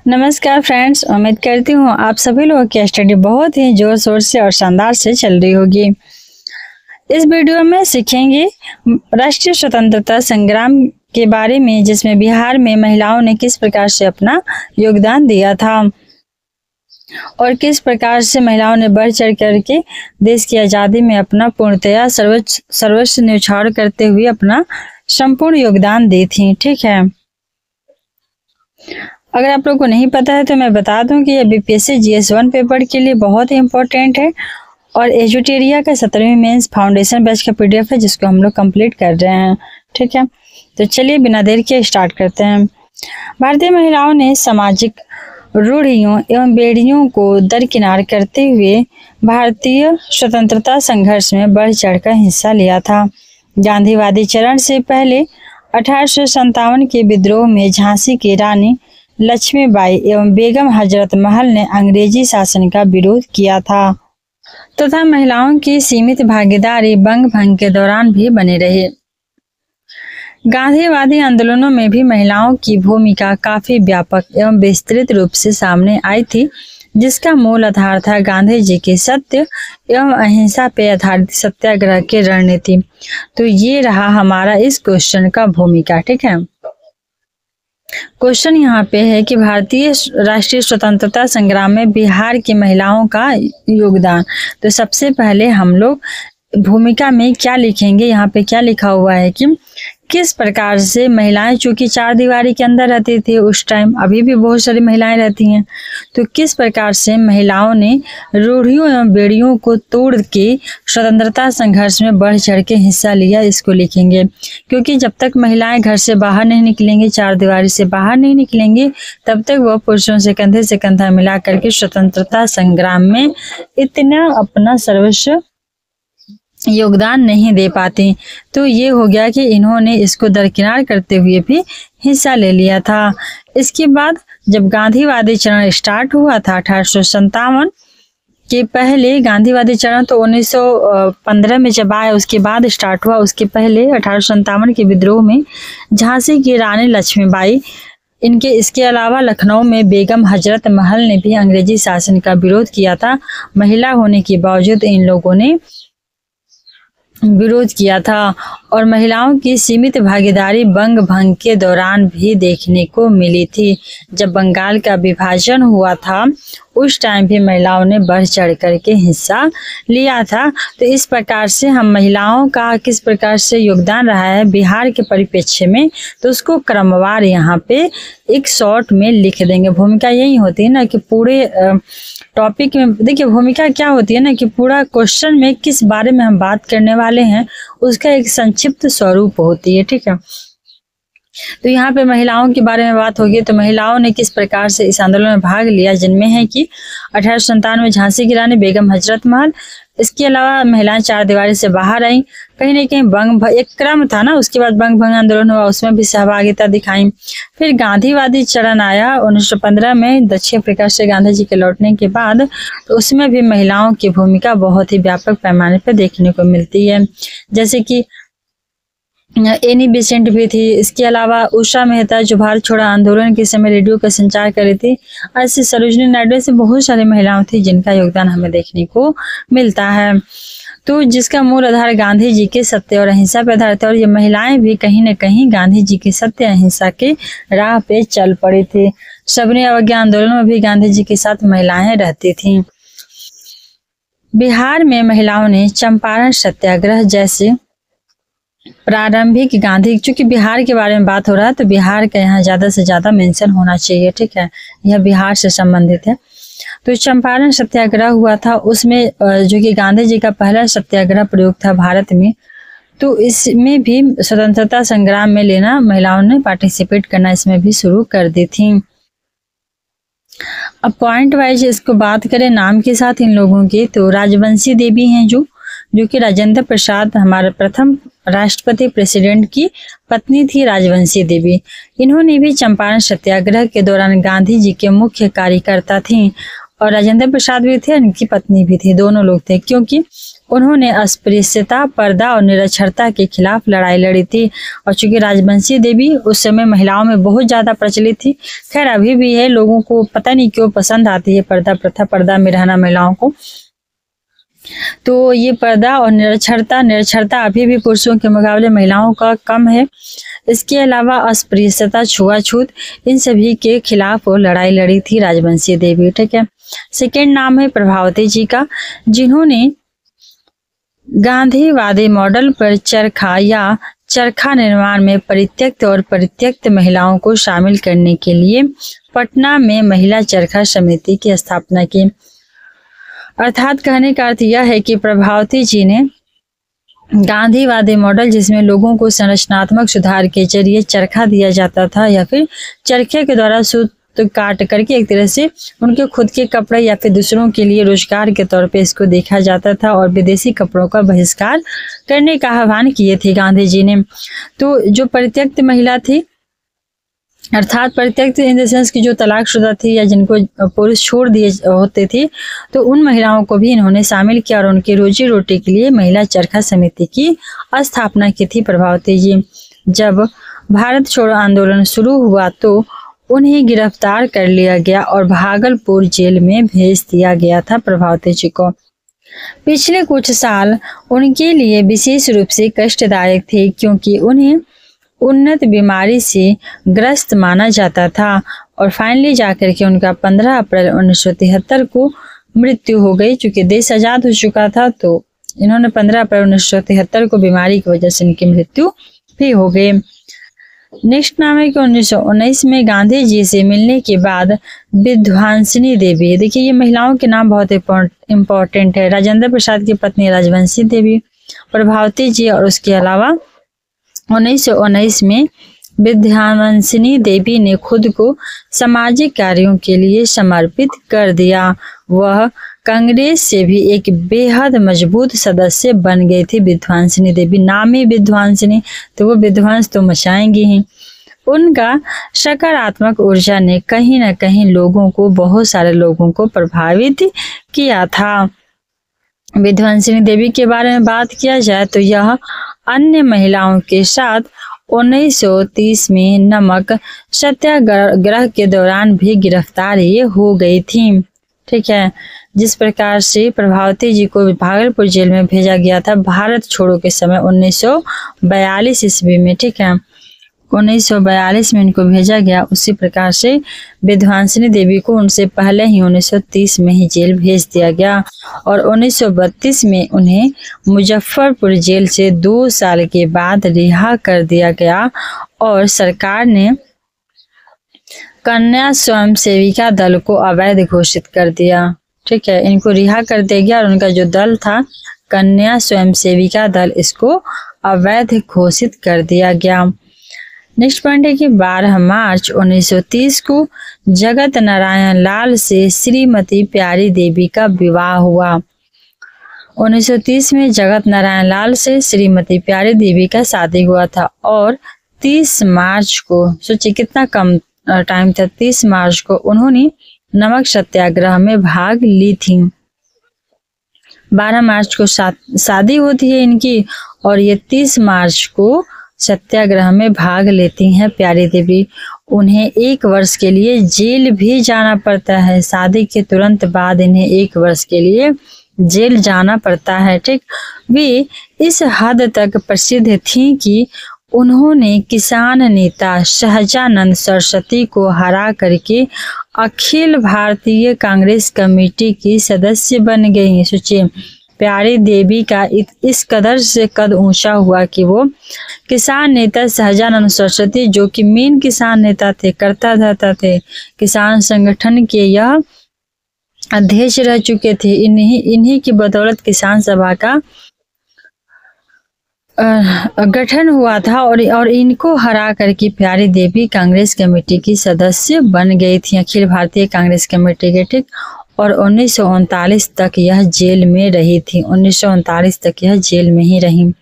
नमस्कार फ्रेंड्स, उम्मीद करती हूँ आप सभी लोगों की स्टडी बहुत ही जोर शोर से और शानदार से चल रही होगी। इस वीडियो में सीखेंगे राष्ट्रीय स्वतंत्रता संग्राम के बारे में, जिसमें बिहार में महिलाओं ने किस प्रकार से अपना योगदान दिया था और किस प्रकार से महिलाओं ने बढ़ चढ़ करके देश की आज़ादी में अपना पूर्णतया सर्वस्व न्यौछावर करते हुए अपना संपूर्ण योगदान दी थी। ठीक है, अगर आप लोगों को नहीं पता है तो मैं बता दूं कि यह बीपीएससी GS1 पेपर के लिए बहुत ही इम्पोर्टेंट है और एजुटेरिया का 17वीं मेंस फाउंडेशन बैच का PDF है, जिसको हम लोग कंप्लीट कर रहे हैं। ठीक है, तो चलिए बिना देर के स्टार्ट करते हैं। भारतीय महिलाओं ने सामाजिक रूढ़ियों एवं बेड़ियों को दरकिनार करते हुए भारतीय स्वतंत्रता संघर्ष में बढ़ चढ़कर हिस्सा लिया था। गांधीवादी चरण से पहले 1857 के विद्रोह में झांसी की रानी लक्ष्मीबाई एवं बेगम हजरत महल ने अंग्रेजी शासन का विरोध किया था तथा महिलाओं की सीमित भागीदारी बंग भंग के दौरान भी बने रही। गांधीवादी आंदोलनों में भी महिलाओं की भूमिका काफी व्यापक एवं विस्तृत रूप से सामने आई थी, जिसका मूल आधार था गांधी जी की सत्य एवं अहिंसा पे आधारित सत्याग्रह की रणनीति। तो ये रहा हमारा इस क्वेश्चन का भूमिका। ठीक है, क्वेश्चन यहाँ पे है कि भारतीय राष्ट्रीय स्वतंत्रता संग्राम में बिहार की महिलाओं का योगदान। तो सबसे पहले हम लोग भूमिका में क्या लिखेंगे, यहाँ पे क्या लिखा हुआ है कि किस प्रकार से महिलाएं, चूंकि चार दीवारी के अंदर रहती थी उस टाइम, अभी भी बहुत सारी महिलाएं रहती हैं, तो किस प्रकार से महिलाओं ने रूढ़ियों एवं बेड़ियों को तोड़ के स्वतंत्रता संघर्ष में बढ़ चढ़ के हिस्सा लिया, इसको लिखेंगे। क्योंकि जब तक महिलाएं घर से बाहर नहीं निकलेंगी, चार दीवारी से बाहर नहीं निकलेंगी, तब तक वह पुरुषों से कंधा मिला करके स्वतंत्रता संग्राम में इतना अपना सर्वस्व योगदान नहीं दे पाती। तो ये हो गया कि इन्होंने इसको दरकिनार करते हुए भी हिस्सा ले लिया था। इसके बाद जब गांधीवादी चरण स्टार्ट हुआ था 1857 के पहले, गांधीवादी चरण तो 1915 में जब आया उसके बाद स्टार्ट हुआ, उसके पहले 1857 के विद्रोह में झांसी की रानी लक्ष्मीबाई, इसके अलावा लखनऊ में बेगम हजरत महल ने भी अंग्रेजी शासन का विरोध किया था। महिला होने के बावजूद इन लोगों ने विरोध किया था और महिलाओं की सीमित भागीदारी बंग भंग के दौरान भी देखने को मिली थी। जब बंगाल का विभाजन हुआ था उस टाइम भी महिलाओं ने बढ़ चढ़ करके हिस्सा लिया था। तो इस प्रकार से हम महिलाओं का किस प्रकार से योगदान रहा है बिहार के परिप्रेक्ष्य में, तो उसको क्रमवार यहाँ पे एक शॉर्ट में लिख देंगे। भूमिका यही होती है ना कि पूरे टॉपिक में, देखिए भूमिका क्या होती है ना कि पूरा क्वेश्चन में किस बारे में हम बात करने वाले हैं उसका एक संक्षिप्त स्वरूप होती है। ठीक है, तो यहाँ पे महिलाओं के बारे में बात होगी। तो महिलाओं ने किस प्रकार से इस आंदोलन में भाग लिया, जिनमें है कि 1857 में झांसी की रानी बेगम हजरत महल, इसके अलावा महिलाएं चार दीवारी से बाहर आई, कहीं ना कहीं एक क्रम था ना, उसके बाद बंग भंग आंदोलन हुआ, उसमें भी सहभागिता दिखाई। फिर गांधीवादी चरण आया 1915 में दक्षिण अफ्रीका से गांधी जी के लौटने के बाद, तो उसमें भी महिलाओं की भूमिका बहुत ही व्यापक पैमाने पर देखने को मिलती है। जैसे कि एनी बेसेंट भी थी, इसके अलावा उषा मेहता जो भारत छोड़ो आंदोलन के समय रेडियो का संचार कर रही थी। ऐसे सरोजिनी नायडू से बहुत सारी महिलाएं थी जिनका योगदान हमें देखने को मिलता है। तो जिसका मूल आधार गांधी जी के सत्य और अहिंसा पर आधारित है और ये महिलाएं भी कहीं न कहीं गांधी जी के सत्य अहिंसा के राह पे चल पड़ी थी। सबने अवज्ञा आंदोलन में भी गांधी जी के साथ महिलाएं रहती थी। बिहार में महिलाओं ने चंपारण सत्याग्रह जैसे प्रारंभिक गांधी, चूंकि बिहार के बारे में बात हो रहा है तो बिहार का यहाँ ज्यादा से ज्यादा मेंशन होना चाहिए। ठीक है, यह बिहार से संबंधित है। तो चंपारण सत्याग्रह हुआ था, उसमें जो कि गांधी जी का पहला सत्याग्रह प्रयोग था भारत में, तो इसमें भी स्वतंत्रता संग्राम में लेना महिलाओं ने पार्टिसिपेट करना इसमें भी शुरू कर दी थी। अब पॉइंट वाइज इसको बात करें नाम के साथ इन लोगों की, तो राजवंशी देवी हैं जो कि राजेंद्र प्रसाद, हमारे प्रथम राष्ट्रपति प्रेसिडेंट की पत्नी थी राजवंशी देवी। इन्होंने भी चंपारण सत्याग्रह के दौरान गांधी जी के मुख्य कार्यकर्ता थीं और राजेंद्र प्रसाद भी थे, उनकी पत्नी भी थी, दोनों लोग थे, क्योंकि उन्होंने अस्पृश्यता, पर्दा और निरक्षरता के खिलाफ लड़ाई लड़ी थी। और चूंकि राजवंशी देवी उस समय महिलाओं में बहुत ज्यादा प्रचलित थी, खैर अभी भी है, लोगों को पता नहीं क्यों पसंद आती है पर्दा प्रथा, पर्दा में रहना महिलाओं को। तो ये पर्दा और निरक्षरता अभी भी पुरुषों के मुकाबले महिलाओं का कम है। इसके अलावा अस्पृश्यता, छुआछूत, इन सभी के खिलाफ वो लड़ाई लड़ी थी राजवंशी देवी। ठीक है। सेकेंड नाम है प्रभावती जी का, जिन्होंने गांधीवादी मॉडल पर चरखा निर्माण में परित्यक्त महिलाओं को शामिल करने के लिए पटना में महिला चरखा समिति की स्थापना की। अर्थात कहने का अर्थ यह है कि प्रभावती जी ने गांधीवादी मॉडल, जिसमें लोगों को संरचनात्मक सुधार के जरिए चरखा दिया जाता था या फिर चरखे के द्वारा सूत काट करके एक तरह से उनके खुद के कपड़े या फिर दूसरों के लिए रोजगार के तौर पे इसको देखा जाता था, और विदेशी कपड़ों का बहिष्कार करने का आह्वान किए थे गांधी जी ने। तो जो परित्यक्त महिला थी, अर्थात परित्यक्त इन द सेंस की जो तलाकशुदा थी या जिनको पुरुष छोड़ दिए होते थे, तो उन महिलाओं को भी इन्होंने शामिल किया और उनकी रोजी रोटी के लिए महिला चरखा समिति की स्थापना की थी प्रभावती जी। जब भारत छोड़ो आंदोलन शुरू हुआ तो उन्हें गिरफ्तार कर लिया गया और भागलपुर जेल में भेज दिया गया था प्रभावती जी को। पिछले कुछ साल उनके लिए विशेष रूप से कष्टदायक थे, क्योंकि उन्हें उन्नत बीमारी से ग्रस्त माना जाता था और फाइनली जाकर के उनका 15 अप्रैल 1973 को मृत्यु हो गई। चूंकि देश आजाद हो चुका था, तो इन्होंने 15 अप्रैल 1973 को बीमारी की वजह से इनकी मृत्यु भी हो गई। नेक्स्ट नाम है कि 1919 में गांधी जी से मिलने के बाद विद्वांसिनी देवी, देखिए ये महिलाओं के नाम बहुत इम्पोर्टेंट है। राजेंद्र प्रसाद की पत्नी राजवंशी देवी, प्रभावती जी, और उसके अलावा 1919 में विद्यावंशिनी देवी ने खुद को सामाजिक कार्यों के लिए समर्पित कर दिया। वह कांग्रेस से भी एक बेहद मजबूत सदस्य बन गई थी विद्वांशिनी देवी। नाम ही विद्वांशिनी, तो वो विध्वंस तो मचाएंगी ही। उनका सकारात्मक ऊर्जा ने कहीं न कहीं बहुत सारे लोगों को प्रभावित किया था। विद्वांशिनी देवी के बारे में बात किया जाए तो यह अन्य महिलाओं के साथ 1930 में नमक सत्याग्रह के दौरान भी गिरफ्तार हो गई थी। ठीक है। जिस प्रकार से प्रभावती जी को भागलपुर जेल में भेजा गया था भारत छोड़ो के समय 1942 ईस्वी में, ठीक है, 1942 में इनको भेजा गया, उसी प्रकार से विद्वांशिनी देवी को उनसे पहले ही 1930 में ही जेल भेज दिया गया और 1932 में उन्हें मुजफ्फरपुर जेल से 2 साल के बाद रिहा कर दिया गया और सरकार ने कन्या स्वयं सेविका दल को अवैध घोषित कर दिया। ठीक है, इनको रिहा कर दिया गया और उनका जो दल था कन्या स्वयं सेविका दल, इसको अवैध घोषित कर दिया गया। नेक्स्ट पॉइंट है कि 12 मार्च 1930 को जगत नारायण लाल से श्रीमती प्यारी देवी का विवाह हुआ। 1930 में जगत नारायण लाल से श्रीमती प्यारी देवी का शादी हुआ था और 30 मार्च को, सोचिए कितना कम टाइम था, 30 मार्च को उन्होंने नमक सत्याग्रह में भाग ली थी। 12 मार्च को शादी होती है इनकी और ये 30 मार्च को सत्याग्रह में भाग लेती हैं प्यारी देवी। उन्हें 1 वर्ष के लिए जेल भी जाना पड़ता है। शादी के तुरंत बाद इन्हें 1 वर्ष के लिए जेल जाना पड़ता है। ठीक, वे इस हद तक प्रसिद्ध थीं कि उन्होंने किसान नेता सहजानंद सरस्वती को हरा करके अखिल भारतीय कांग्रेस कमेटी की सदस्य बन गई। सोचिए, प्यारी देवी का इस कदर से कद ऊंचा हुआ कि वो किसान नेता सहजानंद सरस्वती, जो कि मेन किसान नेता थे, करता धरता थे, किसान संगठन के यह अध्यक्ष रह चुके थे। इन्हीं की बदौलत किसान सभा का गठन हुआ था और इनको हरा करके प्यारी देवी कांग्रेस कमेटी की सदस्य बन गई थी, अखिल भारतीय कांग्रेस कमेटी के। ठीक, और 1939 तक यह जेल में रही थी। 1939 तक यह जेल में ही रही।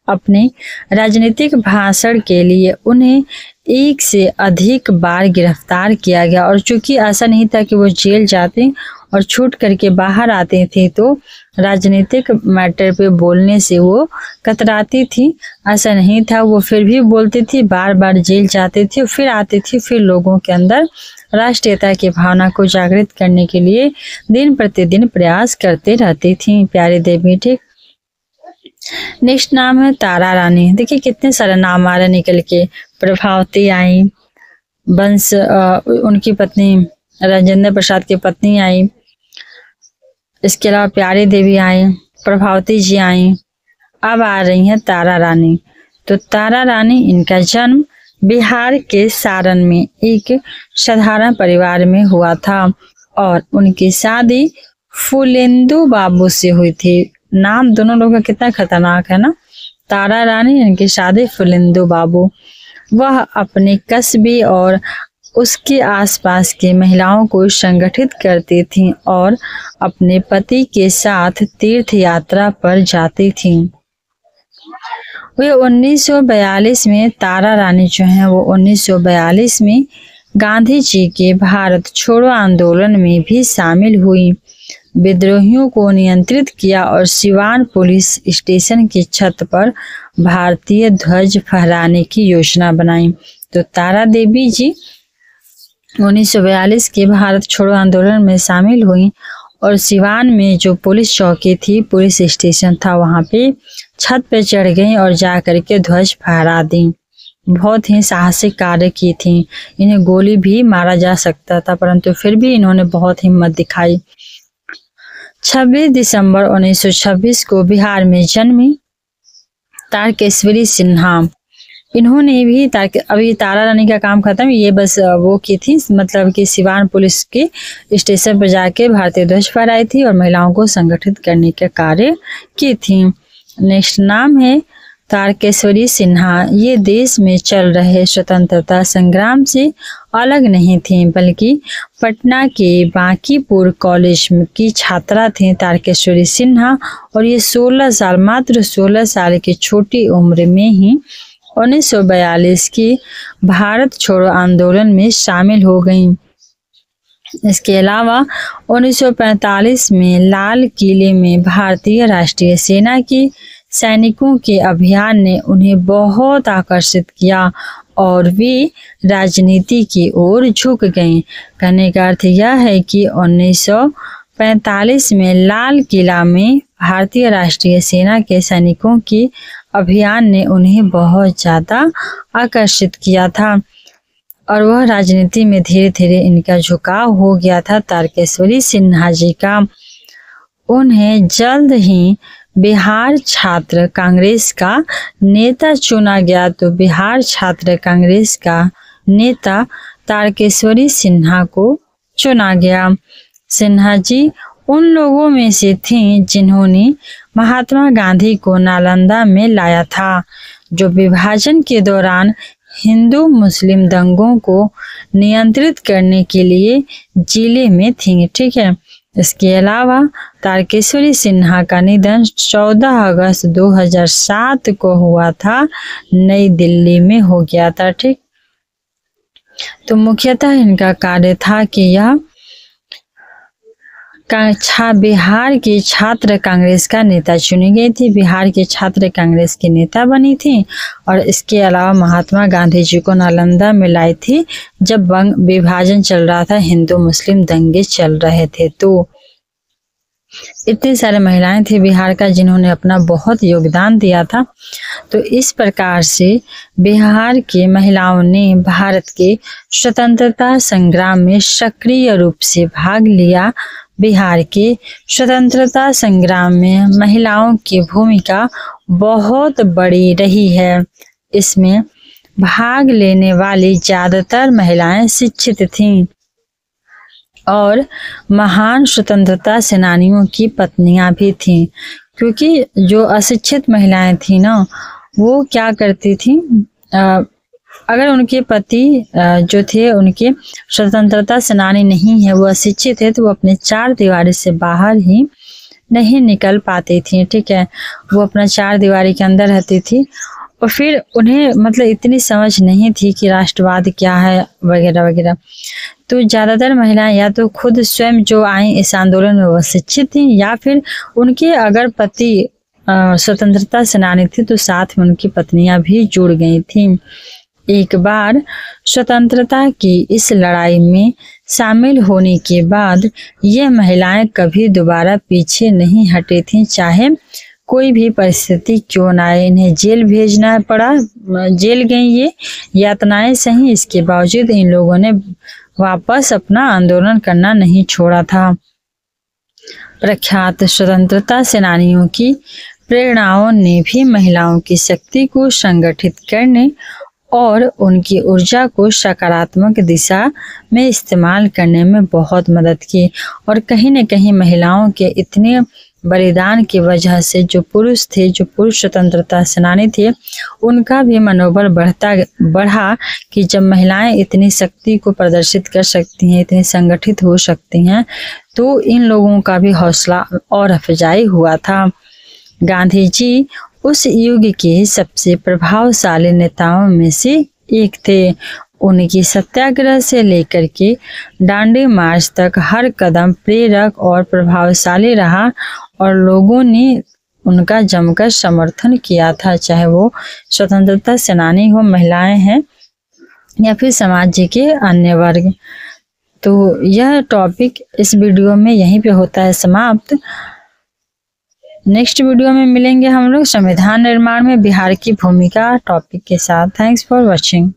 अपने राजनीतिक भाषण के लिए उन्हें एक से अधिक बार गिरफ्तार किया गया और चूंकि ऐसा नहीं था कि वो जेल जाते और छूट करके बाहर आते थे तो राजनीतिक मैटर पे बोलने से वो कतराती थी, ऐसा नहीं था। वो फिर भी बोलती थी, बार बार जेल जाते थे, फिर आती थी, फिर लोगों के अंदर राष्ट्रीयता की भावना को जागृत करने के लिए दिन प्रतिदिन प्रयास करते रहती थी। प्यारी देवी, ठीक। नेक्स्ट नाम है तारा रानी। देखिए कितने सारे नाम आ रहे निकल के। प्रभावती आई, बंस उनकी पत्नी राजेंद्र प्रसाद की पत्नी आई, इसके अलावा प्यारी देवी आई, प्रभावती जी आई, अब आ रही हैं तारा रानी। तो तारा रानी, इनका जन्म बिहार के सारण में एक साधारण परिवार में हुआ था और उनकी शादी फूलेंदु बाबू से हुई थी। नाम दोनों लोगों का कितना खतरनाक है ना। तारा रानी, इनकी शादी फूलेंदु बाबू। वह अपने कस्बे और उसके आसपास की महिलाओं को संगठित करती थीं और अपने पति के साथ तीर्थ यात्रा पर जाती थीं। वे 1942 में, तारा रानी जो हैं वो 1942 में गांधी जी के भारत छोड़ो आंदोलन में भी शामिल हुई, विद्रोहियों को नियंत्रित किया और सिवान पुलिस स्टेशन की छत पर भारतीय ध्वज फहराने की योजना बनाई। तो तारा देवी जी 1942 के भारत छोड़ो आंदोलन में शामिल हुई और सिवान में जो पुलिस चौकी थी, पुलिस स्टेशन था, वहां पे छत पे चढ़ गई और जा करके ध्वज फहरा दी। बहुत ही साहसिक कार्य की थी। इन्हें गोली भी मारा जा सकता था परंतु फिर भी इन्होंने बहुत हिम्मत दिखाई। 26 दिसंबर 1926 को बिहार में जन्मी तारकेश्वरी सिन्हा। इन्होंने भी अभी तारा रानी का काम खत्म, ये बस वो की थी, मतलब कि सिवान पुलिस के स्टेशन पर जाके भारतीय ध्वज फहराई थी और महिलाओं को संगठित करने का कार्य की थी। नेक्स्ट नाम है तारकेश्वरी सिन्हा। ये देश में चल रहे स्वतंत्रता संग्राम से अलग नहीं थी बल्कि पटना के बांकीपुर कॉलेज की छात्रा थी तारकेश्वरी सिन्हा और ये 16 साल, मात्र 16 साल की छोटी उम्र में ही 1942 की भारत छोड़ो आंदोलन में शामिल हो गईं। इसके अलावा 1945 में लाल किले में भारतीय राष्ट्रीय सेना की सैनिकों के अभियान ने उन्हें बहुत आकर्षित किया और वे राजनीति की ओर झुक गईं। कहने का अर्थ यह है कि 1945 में लाल किला में भारतीय राष्ट्रीय सेना के सैनिकों के अभियान ने उन्हें बहुत ज्यादा आकर्षित किया था और वह राजनीति में धीरे धीरे इनका झुकाव हो गया था तारकेश्वरी सिन्हा जी का। उन्हें जल्द ही बिहार छात्र कांग्रेस का नेता चुना गया। तो बिहार छात्र कांग्रेस का नेता तारकेश्वरी सिन्हा को चुना गया। सिन्हा जी उन लोगों में से थीं जिन्होंने महात्मा गांधी को नालंदा में लाया था, जो विभाजन के दौरान हिंदू मुस्लिम दंगों को नियंत्रित करने के लिए जिले में थीं। ठीक है। इसके अलावा तारकेश्वरी सिन्हा का निधन 14 अगस्त 2007 को हुआ था, नई दिल्ली में हो गया था। ठीक। तो मुख्यतः इनका कार्य था कि यह बिहार की छात्र कांग्रेस का नेता चुनी गई थी, बिहार की छात्र कांग्रेस की नेता बनी थी और इसके अलावा महात्मा गांधी जी को नालंदा में लाई थी जब विभाजन चल रहा था, हिंदू मुस्लिम दंगे चल रहे थे। तो इतनी सारी महिलाएं थी बिहार का जिन्होंने अपना बहुत योगदान दिया था। तो इस प्रकार से बिहार की महिलाओं ने भारत के स्वतंत्रता संग्राम में सक्रिय रूप से भाग लिया। बिहार के स्वतंत्रता संग्राम में महिलाओं की भूमिका बहुत बड़ी रही है। इसमें भाग लेने वाली ज्यादातर महिलाएं शिक्षित थीं और महान स्वतंत्रता सेनानियों की पत्नियां भी थीं, क्योंकि जो अशिक्षित महिलाएं थीं ना, वो क्या करती थीं, अगर उनके पति जो थे उनके स्वतंत्रता सेनानी नहीं है, वो अशिक्षित है, तो वो अपने चार दीवारी से बाहर ही नहीं निकल पाती थी। ठीक है। वो अपना चार दीवारी के अंदर रहती थी और फिर उन्हें मतलब इतनी समझ नहीं थी कि राष्ट्रवाद क्या है वगैरह वगैरह। तो ज़्यादातर महिलाएं या तो खुद स्वयं जो आई इस आंदोलन में वो शिक्षित थी, या फिर उनके अगर पति स्वतंत्रता सेनानी थे तो साथ में उनकी पत्नियां भी जुड़ गई थीं। एक बार स्वतंत्रता की इस लड़ाई में शामिल होने के बाद ये महिलाएं कभी दोबारा पीछे नहीं हटी थीं, चाहे कोई भी परिस्थिति क्यों ना आए। इन्हें जेल भेजना पड़ा, जेल गई ये यातनाएं सही, इसके बावजूद इन लोगों ने वापस अपना आंदोलन करना नहीं छोड़ा था। प्रख्यात स्वतंत्रता सेनानियों की प्रेरणाओं ने भी महिलाओं की शक्ति को संगठित करने और उनकी ऊर्जा को सकारात्मक दिशा में इस्तेमाल करने में बहुत मदद की। और कहीं न कहीं महिलाओं के इतने बलिदान की वजह से जो पुरुष स्वतंत्रता सेनानी थे, उनका भी मनोबल बढ़ा कि जब महिलाएं इतनी शक्ति को प्रदर्शित कर सकती हैं, इतनी संगठित हो सकती हैं, तो इन लोगों का भी हौसला और अफजाई हुआ था। गांधी जी उस युग के सबसे प्रभावशाली नेताओं में से एक थे। उनकी सत्याग्रह से लेकर के दांडी मार्च तक हर कदम प्रेरक और प्रभावशाली रहा और लोगों ने उनका जमकर समर्थन किया था, चाहे वो स्वतंत्रता सेनानी हो, महिलाएं हैं, या फिर समाज के अन्य वर्ग। तो यह टॉपिक इस वीडियो में यहीं पे होता है समाप्त। नेक्स्ट वीडियो में मिलेंगे हम लोग संविधान निर्माण में बिहार की भूमिका टॉपिक के साथ। Thanks for watching.